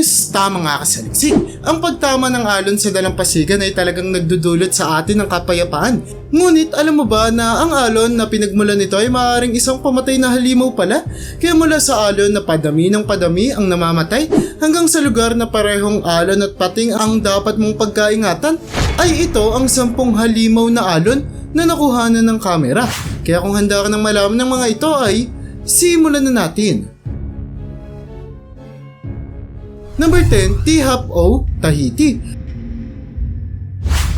Kumusta mga kasaliksik? Ang pagtama ng alon sa dalampasigan ay talagang nagdudulot sa atin ng kapayapaan. Ngunit alam mo ba na ang alon na pinagmulan nito ay maaaring isang pamatay na halimaw pala? Kaya mula sa alon na padami ng padami ang namamatay hanggang sa lugar na parehong alon at pating ang dapat mong pagkaingatan, ay ito ang 10 halimaw na alon na nakuhanan ng kamera. Kaya kung handa ka ng malaman ng mga ito ay simulan na natin. Number 10, T-Hap-O, Tahiti.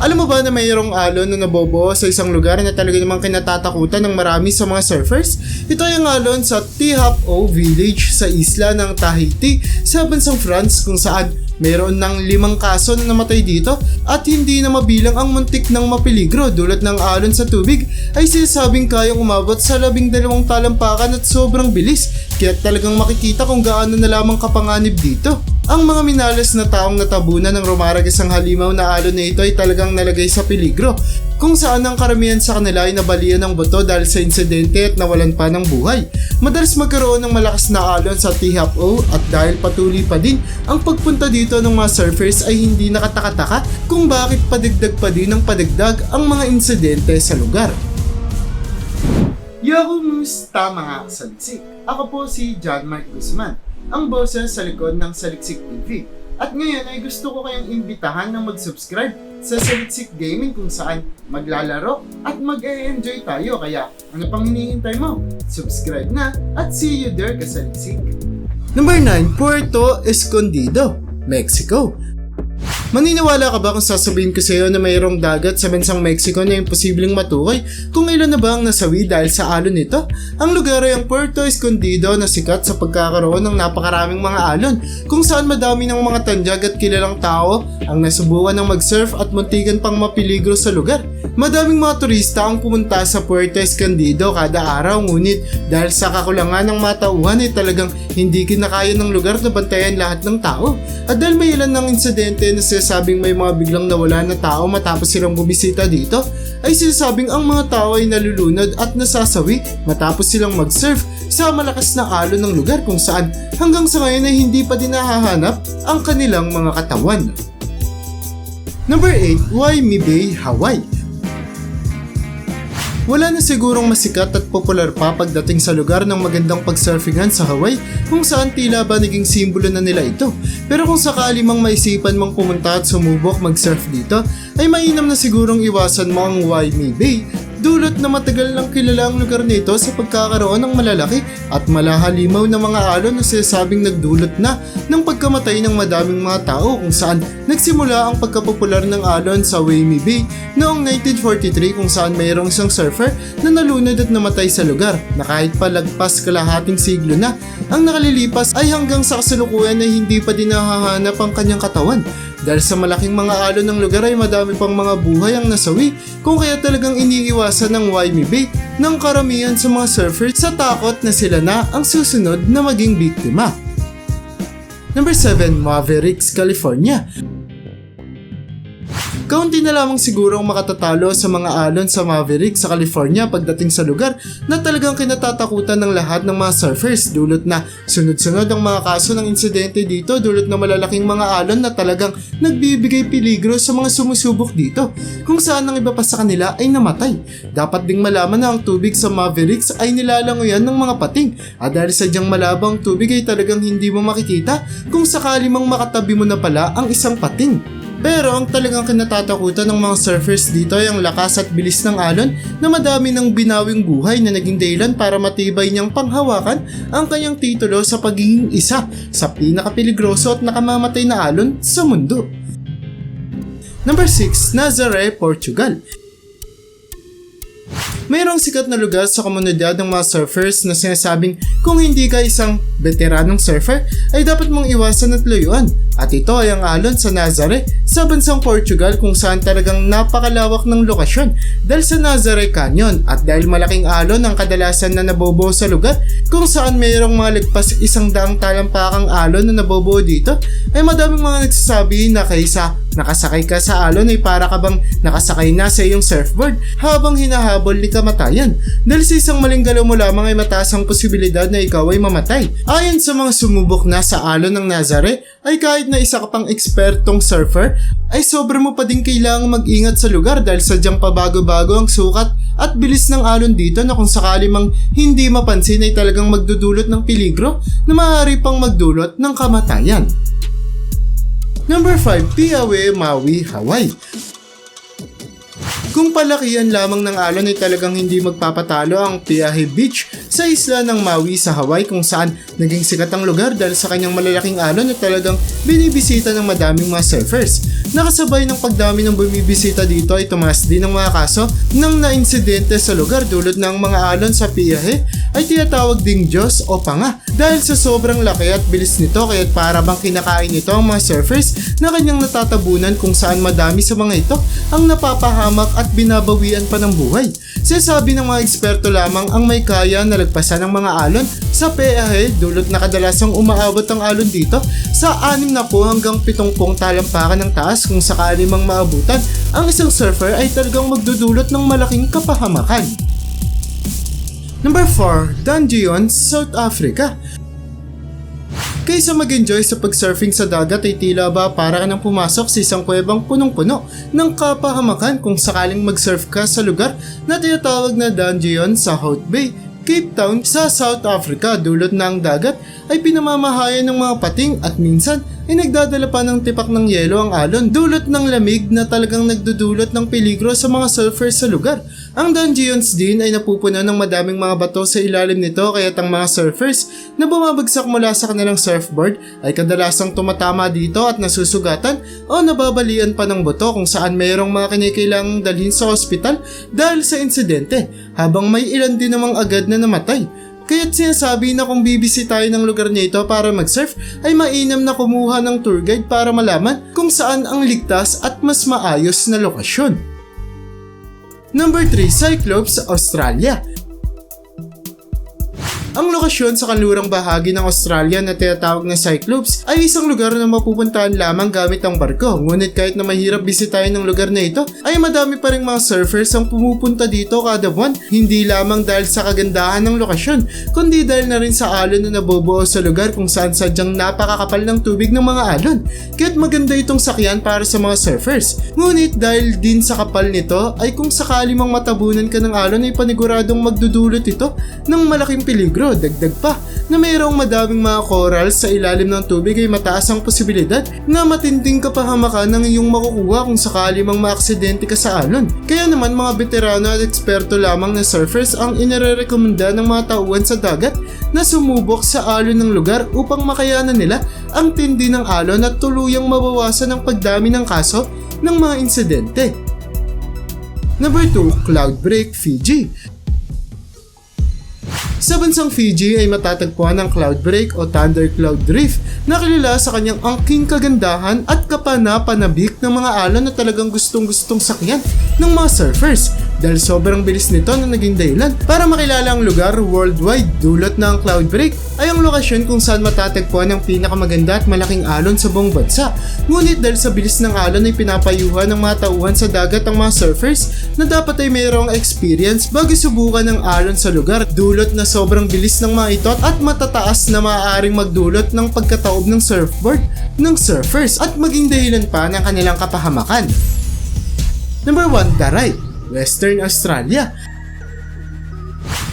Alam mo ba na mayroong alon na nabobo sa isang lugar na talaga namang kinatatakutan ng marami sa mga surfers? Ito ay ang alon sa T-Hap-O Village sa isla ng Tahiti sa bansang France, kung saan mayroon ng 5 kaso na namatay dito at hindi na mabilang ang muntik ng mapeligro dulot ng alon sa tubig ay sinasabing kayang umabot sa 12 talampakan at sobrang bilis, kaya talagang makikita kung gaano na lamang kapanganib dito. Ang mga minalas na taong natabunan ng rumaragas ang halimaw na alon na ito ay talagang nalagay sa peligro, kung saan ang karamihan sa kanila ay nabalian ng buto dahil sa insidente at nawalan pa ng buhay. Madalas magkaroon ng malakas na alon sa T-Hap-O at dahil patuloy pa din ang pagpunta dito ng mga surfers ay hindi nakatakataka kung bakit padagdag pa din ng padagdag ang mga insidente sa lugar. Yo, kumusta mga kasaliksik? Ako po si John Mark Guzman, ang boses sa likod ng Saliksik TV. At ngayon ay gusto ko kayong imbitahan na mag-subscribe sa Saliksik Gaming, kung saan maglalaro at mag-e-enjoy tayo. Kaya ano pang hinihintay mo? Subscribe na at see you there, kasaliksik. Number 9, Puerto Escondido, Mexico. Maniniwala ka ba kung sasabihin ko sa iyo na mayroong dagat sa bansang Mexico na imposibleng matukoy kung ilan na ba ang nasawi dahil sa alon nito? Ang lugar ay ang Puerto Escondido na sikat sa pagkakaroon ng napakaraming mga alon, kung saan madami ng mga tandyag at kilalang tao ang nasubukan ng mag-surf at muntikan pang mapiligro sa lugar. Madaming mga turista ang pumunta sa Puerto Escondido kada araw, ngunit dahil sa kakulangan ng matauhan ay talagang hindi kinakaya ng lugar na bantayan lahat ng tao. At dahil may ilan ng insidente na sinasabing may mga biglang nawala na tao matapos silang bumisita dito, ay sinasabing ang mga tao ay nalulunod at nasasawi matapos silang mag-surf sa malakas na alon ng lugar, kung saan hanggang sa ngayon ay hindi pa din nahahanap ang kanilang mga katawan. Number 8, Waimea Bay, Hawaii. Wala na sigurong masikat at popular pa pagdating sa lugar ng magandang pagsurfingan sa Hawaii, kung saan tila ba naging simbolo na nila ito. Pero kung sakali mang maisipan mong pumunta at sumubok mag-surf dito, ay mainam na sigurong iwasan mo ang Waimea Bay, dulot na matagal lang kilala ang lugar nito sa pagkakaroon ng malalaki at malahalimaw na mga alon na sinasabing nagdulot na ng pagkamatay ng madaming mga tao, kung saan nagsimula ang pagkapopular ng alon sa Waimea Bay noong 1943, kung saan mayroong isang surfer na nalunod at namatay sa lugar na kahit pa lagpas kalahating siglo na ang nakalilipas ay hanggang sa kasalukuyan ay hindi pa din nahahanap ang kanyang katawan. Dahil sa malaking mga alon ng lugar ay madami pang mga buhay ang nasawi, kung kaya talagang iniiwasan ng Waimea Bay ng karamihan sa mga surfers sa takot na sila na ang susunod na maging biktima. Number 7, Mavericks, California. Kaunti na lamang siguro ang makatatalo sa mga alon sa Mavericks sa California pagdating sa lugar na talagang kinatatakutan ng lahat ng mga surfers, dulot na sunod-sunod ang mga kaso ng insidente dito, dulot na malalaking mga alon na talagang nagbibigay peligro sa mga sumusubok dito, kung saan ang iba pa sa kanila ay namatay. Dapat ding malaman na ang tubig sa Mavericks ay nilalangoyan ng mga pating, at dahil sadyang malabang tubig ay talagang hindi mo makikita kung sakali mang makatabi mo na pala ang isang pating. Pero ang talagang kinatatakutan ng mga surfers dito ay ang lakas at bilis ng alon na madami ng binawing buhay na naging dahilan para matibay niyang panghawakan ang kanyang titulo sa pagiging isa sa pinakapeligroso at nakamamatay na alon sa mundo. Number 6, Nazaré, Portugal. Mayroong sikat na lugar sa komunidad ng mga surfers na sinasabing kung hindi ka isang veteranong surfer ay dapat mong iwasan at layuan. At ito ay ang alon sa Nazaré sa bansang Portugal, kung saan talagang napakalawak ng lokasyon dahil sa Nazaré Canyon, at dahil malaking alon ang kadalasan na nabobo sa lugar, kung saan mayroong mga lagpas 100 talampakang alon na nabobo dito, ay madaming mga nagsasabi na kaysa nakasakay ka sa alon ay para ka bang nakasakay na sa iyong surfboard habang hinahabol ni kamatayan. Dahil sa isang maling galaw mo lamang ay mataas ang posibilidad na na ikaw ay mamatay. Ayon sa mga sumubok na sa alon ng Nazare, ay kahit na isa ka pang ekspertong surfer, ay sobra mo pa din kailangang mag-ingat sa lugar dahil sadyang pabago-bago ang sukat at bilis ng alon dito na kung sakali mang hindi mapansin ay talagang magdudulot ng peligro na maaari pang magdulot ng kamatayan. Number 5, Piawe, Maui, Hawaii. Kung palakihan lamang ng alon ay talagang hindi magpapatalo ang Piahe Beach sa isla ng Maui sa Hawaii kung saan naging sikat ang lugar dahil sa kanyang malalaking alon at talagang binibisita ng madaming mga surfers. Nakasabay ng pagdami ng bumibisita dito ay tumaas din ang mga kaso ng na-insidente sa lugar dulot ng mga alon sa Piahe ay tinatawag ding Diyos o Panga dahil sa sobrang laki at bilis nito kaya't para bang kinakain nito ang mga surfers na kanyang natatabunan kung saan madami sa mga ito ang napapahamak at binabawian pa ng buhay. Sinasabi ng mga eksperto lamang ang may kaya na lagpasan ng mga alon sa Piahe dulot na kadalasang umaabot ang alon dito sa 60 hanggang 70 talampakan ng taas kung sakali mang maabutan ang isang surfer ay talagang magdudulot ng malaking kapahamakan. Number 4, Dungeon, South Africa. Kaysa mag-enjoy sa pag-surfing sa dagat ay tila ba para ka nang pumasok sa isang kuwebang punong-puno ng kapahamakan kung sakaling mag-surf ka sa lugar na tinatawag na Dungeon sa Hout Bay, Cape Town sa South Africa. Dulot na ang dagat ay pinamamahayan ng mga pating at minsan ay nagdadala pa ng tipak ng yelo ang alon dulot ng lamig na talagang nagdudulot ng peligro sa mga surfers sa lugar. Ang Dungeons din ay napupuno ng madaming mga bato sa ilalim nito kaya't ang mga surfers na bumabagsak mula sa kanilang surfboard ay kadalasang tumatama dito at nasusugatan o nababalian pa ng buto kung saan mayroong mga kinikailangang dalhin sa ospital dahil sa insidente habang may ilan din namang agad na namatay. Kaya't sinasabi na kung bibisitahin ng lugar nito para mag-surf ay mainam na kumuha ng tour guide para malaman kung saan ang ligtas at mas maayos na lokasyon. Number 3, Cyclops, Australia. Ang lokasyon sa kanlurang bahagi ng Australia na tinatawag na Cyclops ay isang lugar na mapupuntahan lamang gamit ang barko. Ngunit kahit na mahirap bisitahin ng lugar na ito, ay madami pa ring mga surfers ang pumupunta dito kada buwan. Hindi lamang dahil sa kagandahan ng lokasyon, kundi dahil na rin sa alon na nabubuo sa lugar kung saan sadyang napakakapal ng tubig ng mga alon. Kaya't maganda itong sakyan para sa mga surfers. Ngunit dahil din sa kapal nito, ay kung sakali mang matabunan ka ng alon ay paniguradong magdudulot ito ng malaking peligro. Dagdag pa na mayroong madaming mga corals sa ilalim ng tubig ay mataas ang posibilidad na matinding kapahamakan ng iyong makukuha kung sakali mang maaksidente ka sa alon. Kaya naman mga veterano at eksperto lamang na surfers ang inirekomenda ng mga tauhan sa dagat na sumubok sa alon ng lugar upang makayanan nila ang tindi ng alon at tuluyang mabawasan ang pagdami ng kaso ng mga insidente. Number 2, Cloudbreak, Fiji. Sa bansang Fiji ay matatagpuan ang Cloudbreak o Thundercloud Reef na kilala sa kanyang angking kagandahan at kapana-panabik ng mga alon na talagang gustong-gustong sakyan ng mga surfers dahil sobrang bilis nito na naging dahilan para makilala ang lugar worldwide. Dulot na ang Cloudbreak ay ang lokasyon kung saan matatagpuan ang pinakamaganda at malaking alon sa buong bansa. Ngunit dahil sa bilis ng alon ay pinapayuhan ng mga tauhan sa dagat ang mga surfers na dapat ay mayroong experience bago subukan ng alon sa lugar. Dulot na sobrang bilis ng mga ito at matataas na maaaring magdulot ng pagkataob ng surfboard ng surfers at maging dahilan pa ng kanilang kapahamakan. Number 1, Daray, Western Australia.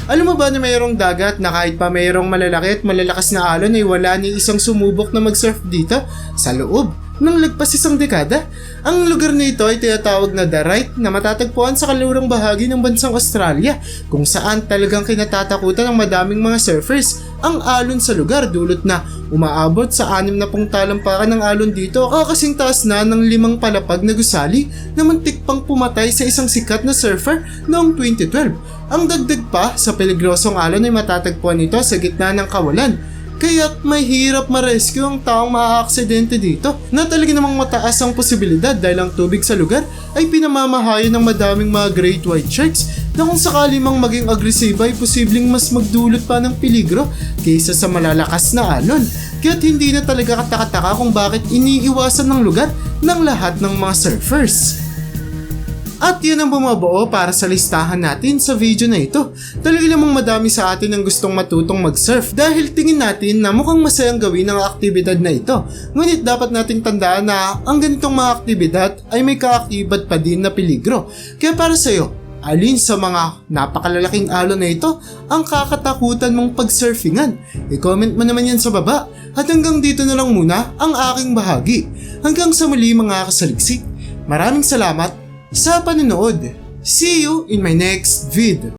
Alam mo ba na mayroong dagat na kahit pa mayroong malalaki at malalakas na alon ay wala ni isang sumubok na mag-surf dito sa loob ng lagpas isang dekada? Ang lugar nito ay tinatawag na Daray na matatagpuan sa kanlurang bahagi ng bansang Australia kung saan talagang kinatatakutan ng madaming mga surfers ang alon sa lugar dulot na umaabot sa 60 talampakan ng alon dito o kasing taas na ng 5 palapag na gusali na muntik pang pumatay sa isang sikat na surfer noong 2012. Ang dagdag pa sa peligrosong alon ay matatagpuan ito sa gitna ng kawalan. Kaya't may hirap ma-rescue ang taong maaaksidente dito na talaga namang mataas ang posibilidad dahil ang tubig sa lugar ay pinamamahayan ng madaming mga great white sharks na kung sakali mang maging agresiba ay posibleng mas magdulot pa ng peligro kaysa sa malalakas na alon. Kaya't hindi na talaga katakataka kung bakit iniiwasan ng lugar ng lahat ng mga surfers. At yun ang bumabuo para sa listahan natin sa video na ito. Talaga namang madami sa atin ang gustong matutong mag-surf dahil tingin natin na mukhang masayang gawin ang aktibidad na ito. Ngunit dapat nating tandaan na ang ganitong mga aktibidad ay may kaakibat pa din na peligro. Kaya para sa'yo, alin sa mga napakalalaking alon na ito ang kakatakutan mong pag-surfingan? I-comment mo naman yan sa baba. At hanggang dito na lang muna ang aking bahagi. Hanggang sa muli mga kasaliksik. Maraming salamat sa panonood. See you in my next video.